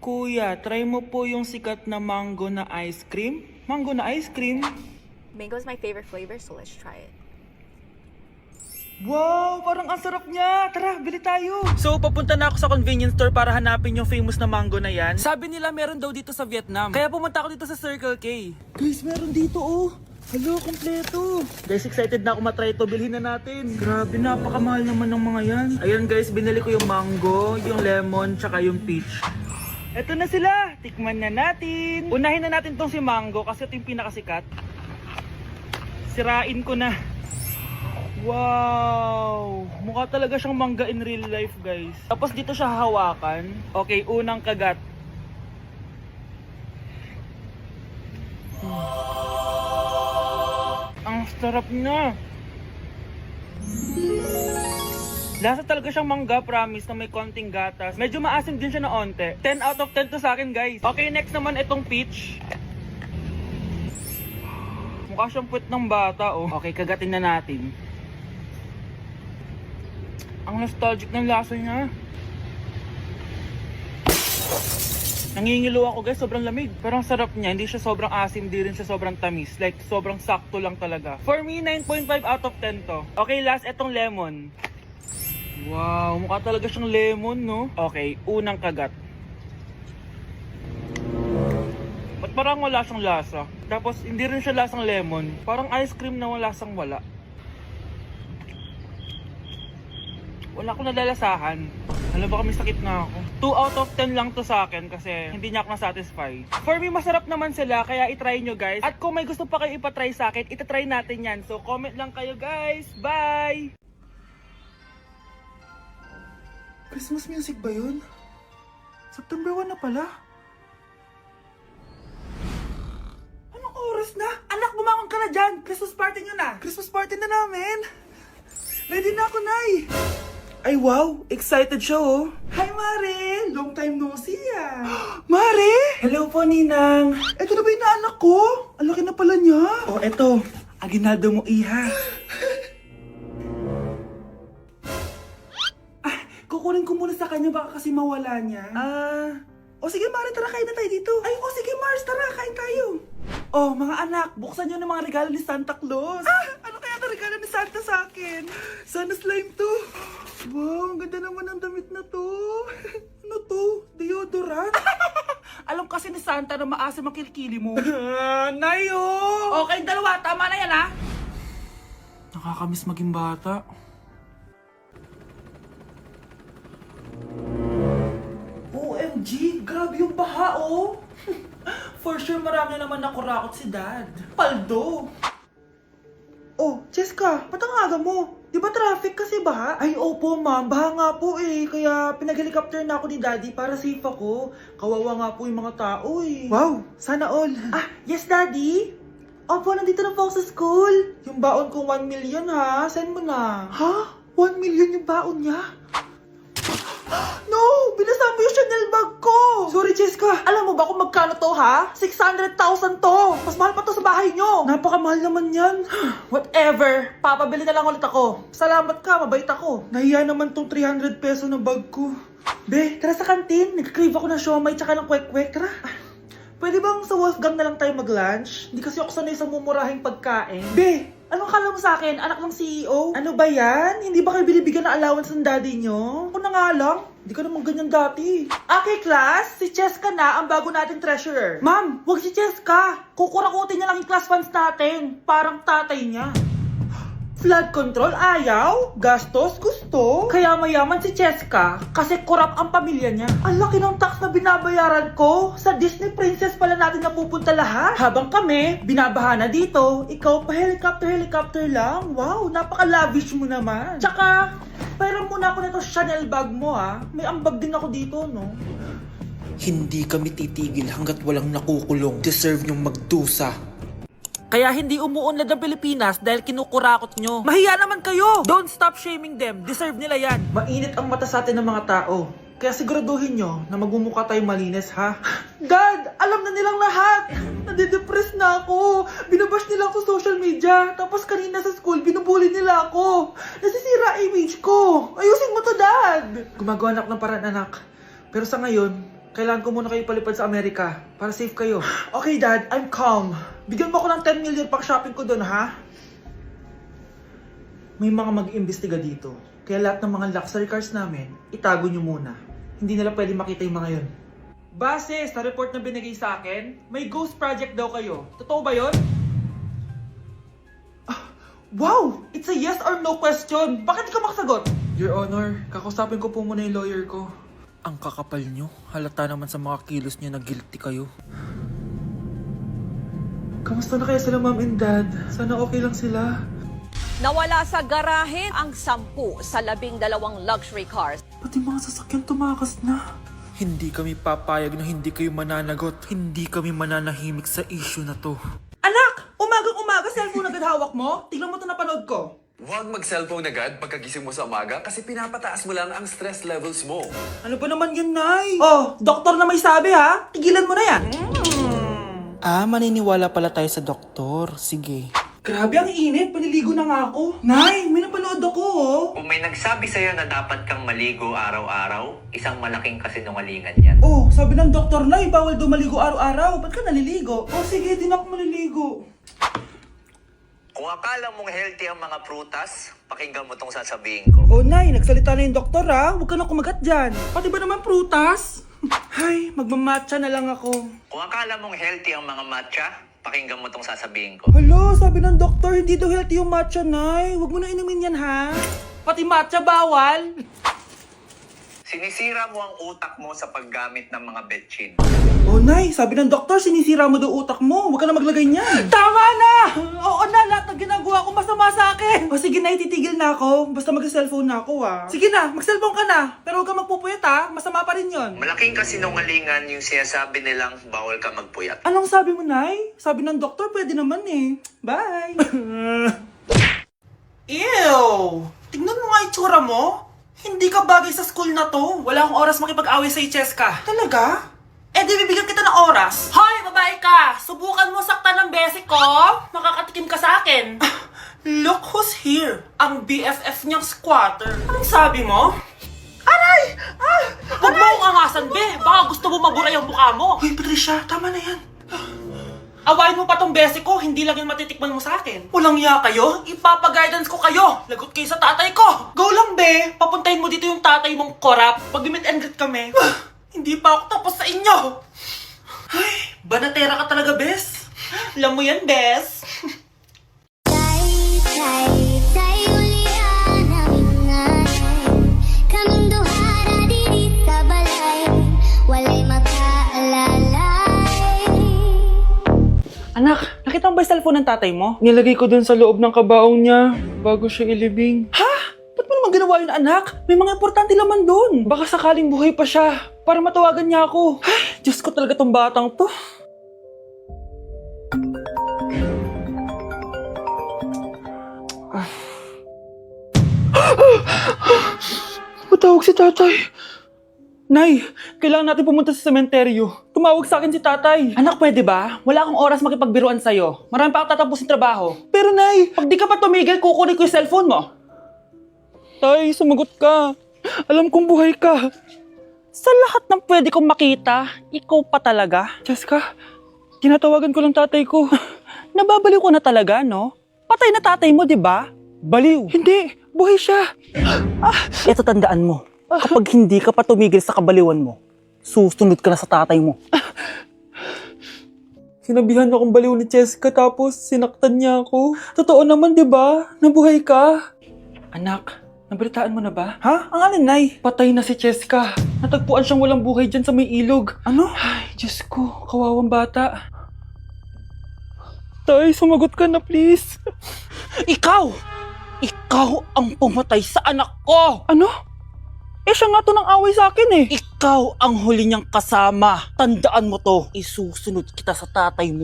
Kuya, try mo po yung sikat na mango na ice cream. Mango na ice cream? Mango is my favorite flavor, so let's try it. Wow, parang ang sarap niya. Tara, bili tayo. So, papunta na ako sa convenience store para hanapin yung famous na mango na yan. Sabi nila meron daw dito sa Vietnam. Kaya pumunta ako dito sa Circle K. Guys, meron dito oh. Hello, kompleto. Guys, excited na ako matry ito. Bilhin na natin. Grabe, napakamahal naman ng mga yan. Ayun guys, binili ko yung mango, yung lemon, tsaka yung peach. Eto na sila. Tikman na natin. Unahin na natin tong si mango kasi ito yung pinakasikat. Sirain ko na. Wow! Mukha talaga siyang mangga in real life, guys. Tapos dito siya hahawakan. Okay, unang kagat. Ang sarap niya. Lasa talaga siyang mangga, promise, na may konting gatas. Medyo maasim din siya na onte. 10 out of 10 to sa akin, guys. Okay, next naman itong peach. Mukha siyang puwet ng bata, oh. Okay, kagatin na natin. Ang nostalgic ng lasa niya. Nangingilo ako guys, sobrang lamig. Pero ang sarap niya, hindi siya sobrang asim, di rin siya sobrang tamis. Like, sobrang sakto lang talaga. For me, 9.5 out of 10 to. Okay, last, etong lemon. Wow, mukha talaga siyang lemon, no? Okay, unang kagat. Ba't parang wala siyang lasa? Tapos, hindi rin siya lasang lemon. Parang ice cream na wala lasang wala. Wala akong nadalasahan. Alam ba kami sakit na ako. 2 out of 10 lang to sa akin kasi hindi niya ako na-satisfy. For me, masarap naman sila kaya itry nyo guys. At kung may gusto pa kayo ipatry sa akin, itatry natin yan. So comment lang kayo guys. Bye! Christmas music ba yun? September 1 na pala. Anong oras na? Anak, bumangon ka na dyan! Christmas party nyo na! Christmas party na namin! Ready na ako, Nay! Ay wow, excited siya oh. Hi Mare, long time no see ah. Mare! Hello po Ninang. Eto na ba yung naanak ko? Ang laki na pala niya. Oh eto, aginaldo mo iha. Kukunin ko muna sa kanya baka kasi mawala niya. O sige Mare, tara kain na tayo dito. Ay o sige Mars, tara kain tayo. Oh mga anak, buksan nyo ng mga regalo ni Santa Claus. Ano kaya ang regalo ni Santa sa akin? Sana slime to. Wow, ang ganda naman ng damit na to. Ano to? Deodorant? Alam kasi ni Santa na maasim ang kilikili mo. Nayo! Okay, dalawa. Tama na yan, ha? Nakakamiss maging bata. OMG! Grabe yung baha, oh! For sure, marami naman nakurakot si Dad. Paldo! Oh, Cheska, ba't ang aga mo? Di ba traffic kasi baha? Ay, opo ma'am, baha nga po eh. Kaya pinag-helicopter na ako ni Daddy para safe ako. Kawawa nga po yung mga tao eh. Wow, sana all. Yes Daddy? Opo, nandito na po ako sa school. Yung baon ko 1 million ha, send mo na. Ha? 1 million yung baon niya? No! Binasa mo yung Chanel bag ko! Sorry, Cheska. Alam mo ba kung magkano to, ha? 600,000 to! Mas mahal pa to sa bahay nyo! Napakamahal naman yan. Whatever. Papabili na lang ulit ako. Salamat ka, mabait ako. Nahiya naman tong 300 peso na bag ko. Be, tara sa kantin. Nag-crave ako ng siomay tsaka ng kwek-kwek. Tara. Pwede bang sa Wolfgang na lang tayo mag-lunch? Hindi kasi ako sanay sa mumurahing pagkain. Be, anong kala mo sa akin? Anak ng CEO? Ano ba yan? Hindi ba kayo binibigyan ng allowance ng daddy nyo? Ako na nga lang. Hindi ka naman ganyan dati. Okay, class. Si Cheska na ang bago nating treasurer. Ma'am, wag si Cheska. Kukurakutin niya lang yung class funds natin. Parang tatay niya. Flood control, ayaw. Gastos, gusto. Kaya mayaman si Cheska kasi korap ang pamilya niya. Ang laki ng tax na binabayaran ko. Sa Disney Princess pala natin napupunta lahat. Habang kami, binabaha na dito. Ikaw pa helicopter lang. Wow, napaka-lavish mo naman. Tsaka, pera muna ako nito Chanel bag mo ha. May ambag din ako dito, no? Hindi kami titigil hanggat walang nakukulong. Deserve nyong magdusa. Kaya hindi umuunlad ang Pilipinas dahil kinukurakot nyo. Mahiya naman kayo! Don't stop shaming them. Deserve nila yan. Mainit ang mata sa atin ng mga tao. Kaya siguraduhin nyo na magmumukha tayo malinis, ha? Dad! Alam na nilang lahat! Nadidepress na ako. Binabash nila ako sa social media. Tapos kanina sa school, binubuli nila ako. Nasisira image ko. Ayusin mo to, Dad! Gumagawa na ako ng paraan, anak. Pero sa ngayon, Kailangan ko muna kayo palipad sa Amerika para safe kayo. Okay, Dad. I'm calm. Bigyan mo ako ng 10 million pang shopping ko doon, ha? May mga mag-iimbestiga dito. Kaya lahat ng mga luxury cars namin, itago nyo muna. Hindi nila pwede makita yung mga yun. Base sa report na binigay sa akin, may ghost project daw kayo. Totoo ba yun? Wow! It's a yes or no question! Bakit di ka makasagot? Your Honor, kakausapin ko po muna yung lawyer ko. Ang kakapal nyo. Halata naman sa mga kilos nyo na guilty kayo. Kamusta na kaya sila, Mom and Dad? Sana okay lang sila. Nawala sa garahe ang 10 sa 12 luxury cars. Pati mga sasakyan tumakas na. Hindi kami papayag na hindi kayo mananagot. Hindi kami mananahimik sa issue na to. Anak! Umagang-umaga, cellphone agad hawak mo? Tignan mo ito napanood ko. Huwag mag-cellphone agad pagkagising mo sa umaga kasi pinapataas mo lang ang stress levels mo. Ano ba naman yan, Nay? Oh, doktor na may sabi, ha? Tigilan mo na yan. Maniniwala pala tayo sa doktor. Sige. Grabe, ang init. Paliligo na nga ako. Nay, may napanood ako, oh. Kung may nagsabi sa'yo na dapat kang maligo araw-araw, isang malaking kasinungalingan yan. Oh, sabi ng doktor, Nay, bawal daw maligo araw-araw. Ba't ka naliligo? Oh, sige, di na ako maliligo. Kung akala mong healthy ang mga prutas, pakinggan mo tong sasabihin ko. Oh, Nay, nagsalita na yung doktor, ha? Huwag ka na kumagat dyan. Pati ba naman prutas? Ay, magmamatcha na lang ako. Kung akala mong healthy ang mga matcha, pakinggan mo tong sasabihin ko. Hala, sabi ng doktor, hindi daw healthy yung matcha, Nay. Huwag mo na inumin yan, ha? Pati matcha bawal. Sinisira mo ang utak mo sa paggamit ng mga betchin. Oh, Nay, sabi ng doktor, sinisira mo daw utak mo. Huwag ka na maglagay niyan. Tama na! Oo na, lahat ng ginagawa ko masama sa akin. O sige, Nay, titigil na ako. Basta mag-cellphone na ako, ha. Sige na, mag-cellphone ka na. Pero huwag ka magpupuyat, ha. Masama pa rin yon. Malaking kasinungalingan yung sinasabi nilang bawal ka magpuyat. Anong sabi mo, Nay? Sabi ng doktor, pwede naman eh. Bye! Ew! Tingnan mo nga itsura mo. Hindi ka bagay sa school na to. Wala akong oras makipag-away sa Cheska. Talaga? Eh di bibigyan kita ng oras. Hoy, babae ka! Subukan mo saktan ng basic ko. Makakatikim ka sa akin. Look who's here. Ang BFF niyang squatter. Anong sabi mo? Aray! Huwag mo akong angasan, be. Baka gusto mo mabura yung mukha mo. Hoy, Patricia, tama na yan. Awayin mo pa tong basic ko, hindi lang yung matitikman mo sa akin. Walang iya kayo, ipapa-guidance ko kayo. Lagot kayo sa tatay ko. Go lang, be. Papuntahin mo dito yung tatay mong korap. Pag-meet and greet kami. Hindi pa ako tapos sa inyo. Ay, banatera ka talaga, bes. Alam mo yan, bes. Anak, nakita mo ba yung cellphone ng tatay mo? Nilagay ko dun sa loob ng kabaong niya bago siya ilibing. Ha? Ba't mo naman ginawa yun, anak? May mga importante laman dun. Baka sakaling buhay pa siya para matawagan niya ako. Ay, Diyos ko talaga tong batang to. Matawag si tatay. Nay, kailangan natin pumunta sa sementeryo. Tumawag sa akin si tatay. Anak, pwede ba? Wala akong oras makipagbiruan sa'yo. Marami pa akong tatapusin trabaho. Pero Nay, pag di ka pa tumigil, kukunin ko yung cellphone mo. Tay, sumagot ka. Alam kong buhay ka. Sa lahat ng pwede kong makita, ikaw pa talaga. Cheska, tinatawagan ko lang tatay ko. Nababaliw ko na talaga, no? Patay na tatay mo, di ba? Baliw. Hindi, buhay siya. Ito tandaan mo, kapag hindi ka pa tumigil sa kabaliwan mo, susunod ka na sa tatay mo. Sinabihan akong baliw ni Cheska tapos sinaktan niya ako. Totoo naman, di ba? Nabuhay ka. Anak, nabalitaan mo na ba? Ha? Ang alin, Nay? Patay na si Cheska. Natagpuan siyang walang buhay dyan sa may ilog. Ano? Ay, Diyos ko, kawawang bata. Tay, sumagot ka na please. Ikaw! Ikaw ang pumatay sa anak ko! Ano? Eh siya nga to nang away sa akin eh. Ikaw ang huli niyang kasama. Tandaan mo to, isusunod kita sa tatay mo.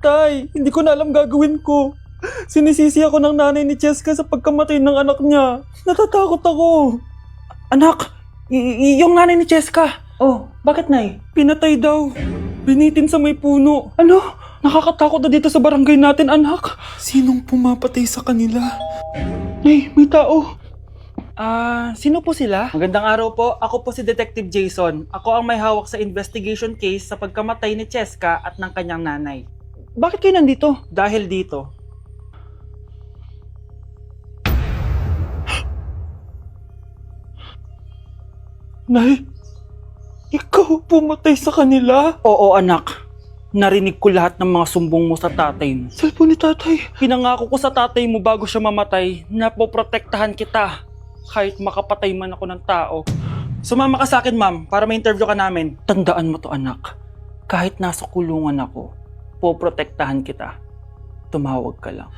Tay, hindi ko na alam gagawin ko. Sinisisi ako ng nanay ni Cheska sa pagkamatay ng anak niya. Natatakot ako. Anak, yung nanay ni Cheska. Oh, bakit, Nay? Pinatay daw. Binitin sa may puno. Ano? Nakakatakot na dito sa barangay natin, anak. Sinong pumapatay sa kanila? Nay, may tao. Sino po sila? Magandang araw po. Ako po si Detective Jason. Ako ang may hawak sa investigation case sa pagkamatay ni Cheska at ng kanyang nanay. Bakit kayo nandito? Dahil dito. Nay, ikaw pumatay sa kanila? Oo, anak. Narinig ko lahat ng mga sumbong mo sa tatay mo. Cellphone ni tatay. Pinangako ko sa tatay mo bago siya mamatay na poprotektahan kita kahit makapatay man ako ng tao. Sumama ka sa akin, ma'am, para ma-interview ka namin. Tandaan mo to, anak. Kahit nasa kulungan ako, poprotektahan kita. Tumawag ka lang.